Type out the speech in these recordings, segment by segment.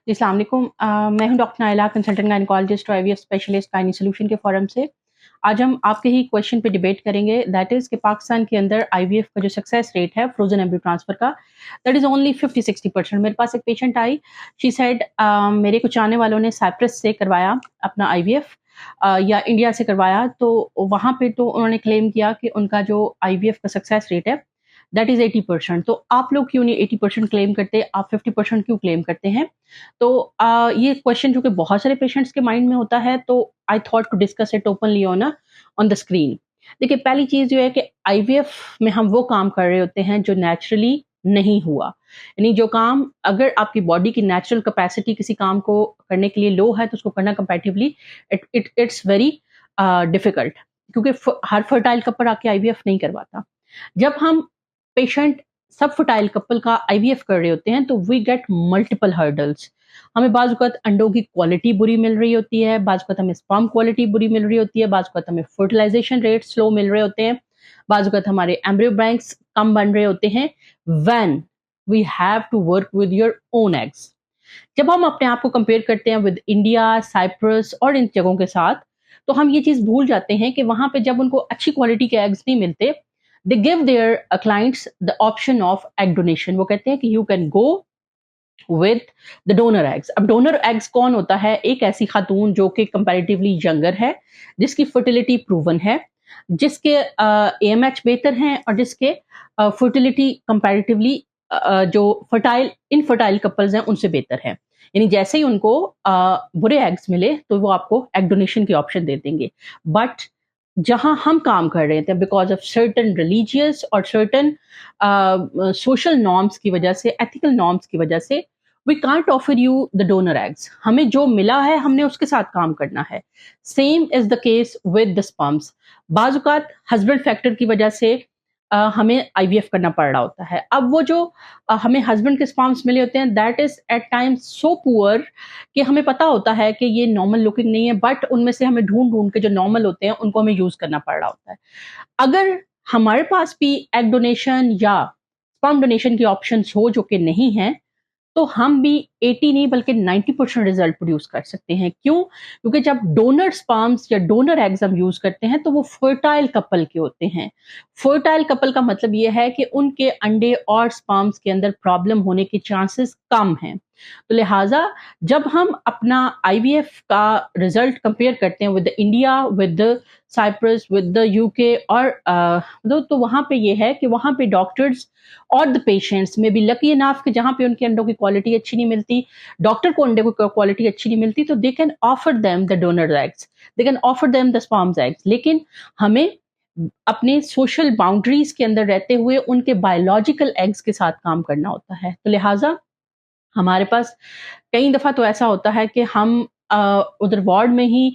जी, अस्सलाम वालेकुम। मैं हूँ डॉक्टर नाइला, कंसल्टेंट गायनेकोलॉजिस्ट और आईवीएफ स्पेशलिस्ट गायनी सॉल्यूशन के फोरम से। आज हम आपके ही क्वेश्चन पे डिबेट करेंगे, दैट इज़ कि पाकिस्तान के अंदर आईवीएफ का जो सक्सेस रेट है फ्रोज़न एम्ब्रियो ट्रांसफ़र का, दैट इज़ ओनली 50-60%। मेरे पास एक पेशेंट आई, शी सेड मेरे कुछ आने वालों ने साइप्रस से करवाया अपना आईवीएफ या इंडिया से करवाया, तो वहाँ पे तो उन्होंने क्लेम किया कि उनका जो आईवीएफ का सक्सेस रेट है दैट इज़ 80%। तो आप लोग क्यों नहीं 80% क्लेम करते, आप 50% क्यों क्लेम करते हैं? तो ये क्वेश्चन जो कि बहुत सारे पेशेंट्स के माइंड में होता है, तो I thought to discuss it openly on the screen. देखिए, पहली चीज़ जो है कि आईवीएफ में हम वो काम कर रहे होते हैं जो नेचुरली नहीं हुआ। यानी जो काम अगर आपकी बॉडी की नेचुरल कैपेसिटी किसी काम को करने के लिए लो है, तो उसको करना कंपैरेटिवली इट्स वेरी डिफिकल्ट, क्योंकि हर फर्टाइल कपल आके आईवीएफ नहीं करवाता। जब हम पेशेंट सब फर्टाइल कपल का आईवीएफ कर रहे होते हैं, तो वी गेट मल्टीपल हर्डल्स। हमें बाज़ वक़्त अंडों की क्वालिटी बुरी मिल रही होती है, बाज़ वक़्त हमें स्पर्म क्वालिटी बुरी मिल रही होती है, बाज़ वक़्त हमें फर्टिलाइज़ेशन रेट स्लो मिल रहे होते हैं, बाज़ वक़्त हमारे एम्ब्रियो बैंक्स कम बन रहे होते हैं, when we have to work with your own eggs. जब हम अपने आप को कंपेयर करते हैं विद इंडिया, साइप्रस और इन जगहों के साथ, तो हम ये चीज़ भूल जाते हैं कि वहाँ पे जब उनको अच्छी क्वालिटी के एग्स नहीं मिलते, they give their clients the option of egg donation. वो कहते हैं कि you can go with the donor eggs. अब डोनर एग्स कौन होता है? एक ऐसी खातून जो कि कंपैरेटिवली यंगर है, जिसकी फर्टिलिटी प्रूवन है, जिसके एएमएच बेहतर हैं और जिसके फर्टिलिटी कंपैरेटिवली जो इनफर्टाइल कपल्स हैं उनसे बेहतर है। यानी जैसे ही उनको बुरे एग्स मिले, तो वो आपको एग डोनेशन की ऑप्शन दे देंगे। बट जहाँ हम काम कर रहे थे, बिकॉज़ ऑफ सर्टेन रिलीजियस और सर्टेन सोशल नॉर्म्स की वजह से, एथिकल नॉर्म्स की वजह से, we can't offer you the donor eggs. हमें जो मिला है, हमने उसके साथ काम करना है। Same is the case with the sperms. बाज़ औक़ात हस्बैंड फैक्टर की वजह से हमें आईवीएफ करना पड़ रहा होता है। अब वो जो हमें हस्बैंड के स्पर्म्स मिले होते हैं, that is at times so poor कि हमें पता होता है कि ये नॉर्मल लुकिंग नहीं है, बट उनमें से हमें ढूँढ-ढूँढ के जो नॉर्मल होते हैं, उनको हमें यूज़ करना पड़ रहा होता है। अगर हमारे पास भी एग डोनेशन या स्पर्म डोनेशन की ऑप्शंस हो जो कि नहीं हैं, तो हम भी 80 नहीं बल्कि 90% रिजल्ट प्रोड्यूस कर सकते हैं। क्यों? क्योंकि जब डोनर स्पर्म्स या डोनर एग्स हम यूज़ करते हैं, तो वो फर्टाइल कपल के होते हैं। फर्टाइल कपल का मतलब ये है कि उनके अंडे और स्पर्म्स के अंदर प्रॉब्लम होने के चांसेस कम हैं। तो लिहाज़ा जब हम अपना आईवीएफ का रिजल्ट कंपेयर करते हैं with India, with Cyprus, with the UK और तो वहाँ पे ये है कि वहाँ पे डॉक्टर्स और द पेशेंट्स में बी लकी इनफ कि जहाँ पे उनके अंडों की क्वालिटी अच्छी नहीं मिलती, डॉक्टर को अंडे की क्वालिटी अच्छी नहीं मिलती, तो they can offer them the donor eggs, they can offer them the sperms eggs. लेकिन हमें अपने सोशल बाउंड्रीज के अंदर रहते हुए उनके बायोलॉजिकल एग्स के साथ काम करना होता है। तो लिहाजा हमारे पास कई दफ़ा तो ऐसा होता है कि हम उधर वार्ड में ही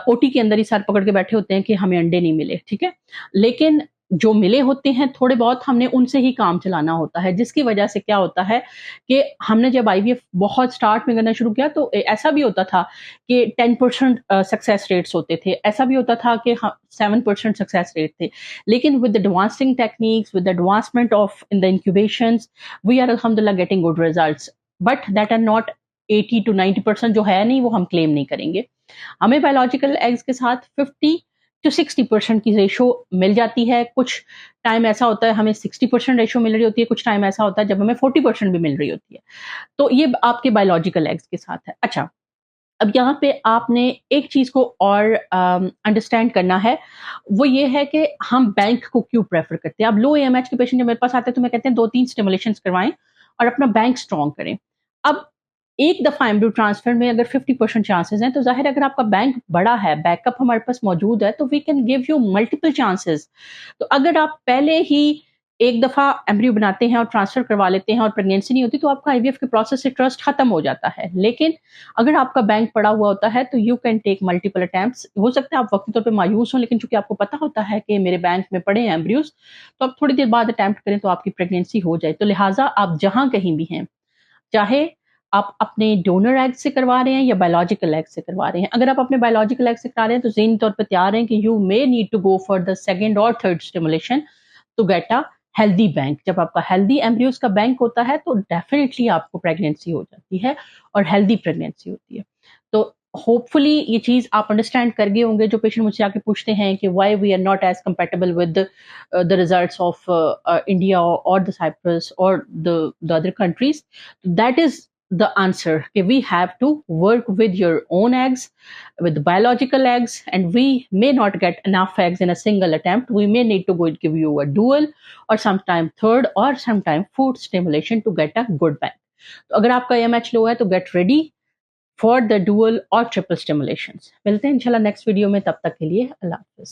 ओटी के अंदर ही सर पकड़ के बैठे होते हैं कि हमें अंडे नहीं मिले, ठीक है? लेकिन जो मिले होते हैं थोड़े बहुत, हमने उनसे ही काम चलाना होता है, जिसकी वजह से क्या होता है कि हमने जब आईवीएफ बहुत स्टार्ट में करना शुरू किया, तो ऐसा भी होता था कि 10% सक्सेस रेट्स होते थे, ऐसा भी होता था कि 7% सक्सेस रेट थे। लेकिन with advancing techniques, with advancement of in the incubations, we are अल्हम्दुलिल्लाह getting good results, but that are not 80 to 90% जो है नहीं, वो हम क्लेम नहीं करेंगे। हमें बायोलॉजिकल एग्स के साथ 50 टू 60% की रेशो मिल जाती है। कुछ टाइम ऐसा होता है हमें 60% रेशो मिल रही होती है, कुछ टाइम ऐसा होता है जब हमें 40% भी मिल रही होती है। तो ये आपके बायोलॉजिकल एग्स के साथ है। अच्छा, अब यहाँ पे आपने एक चीज़ को और अंडरस्टैंड करना है, वो ये है कि हम बैंक को क्यों प्रेफ़र करते हैं। अब लो एएमएच के पेशेंट जब मेरे पास आते हैं, तो मैं कहते हैं 2-3 स्टिमुलेशंस करवाएँ और अपना बैंक स्ट्रॉन्ग करें। अब एक दफ़ा एम्ब्रियो ट्रांसफर में अगर 50% चांसेस हैं, तो ज़ाहिर है अगर आपका बैंक बड़ा है, बैकअप हमारे पास मौजूद है, तो we can give you multiple chances. तो अगर आप पहले ही एक दफ़ा एम्ब्रियो बनाते हैं और ट्रांसफर करवा लेते हैं और प्रेगनेंसी नहीं होती, तो आपका आईवीएफ के प्रोसेस से ट्रस्ट खत्म हो जाता है। लेकिन अगर आपका बैंक पड़ा हुआ होता है, तो you can take multiple attempts. हो सकता है आप वक्ती तौर पे मायूस हों, लेकिन चूँकि आपको पता होता है कि मेरे बैंक में पड़े हैं एम्ब्रियोज़, तो आप थोड़ी देर बाद अटेम्प्ट करें तो आपकी प्रेगनेंसी हो जाए। तो लिहाज़ा आप जहाँ कहीं भी हैं, चाहे आप अपने डोनर एग से करवा रहे हैं या बायोलॉजिकल एग से करवा रहे हैं। अगर आप अपने बायोलॉजिकल एग से करा रहे हैं, तो ज़हनी तौर पे तैयार हैं कि you may need to go for the second और third stimulation to get a healthy bank, जब आपका हेल्दी एम्ब्रियोज का बैंक होता है तो डेफिनेटली आपको प्रेगनेंसी हो जाती है और हेल्दी प्रेगनेंसी होती है। तो होपफुली ये चीज आप अंडरस्टैंड कर गए होंगे। जो पेशेंट मुझसे आके पूछते हैं कि why we are not as compatible with the results of India और द साइप्रस और the other countries, that is the answer. Okay, we have to work with your own eggs, with biological eggs, and we may not get enough eggs in a single attempt. We may need to go give you a dual or sometime third or sometime fourth stimulation to get a good bank. तो अगर आपका AMH लो है तो get ready for the dual or triple stimulations. मिलते हैं इंशाल्लाह next video में, तब तक के लिए अल्लाह हाफिज।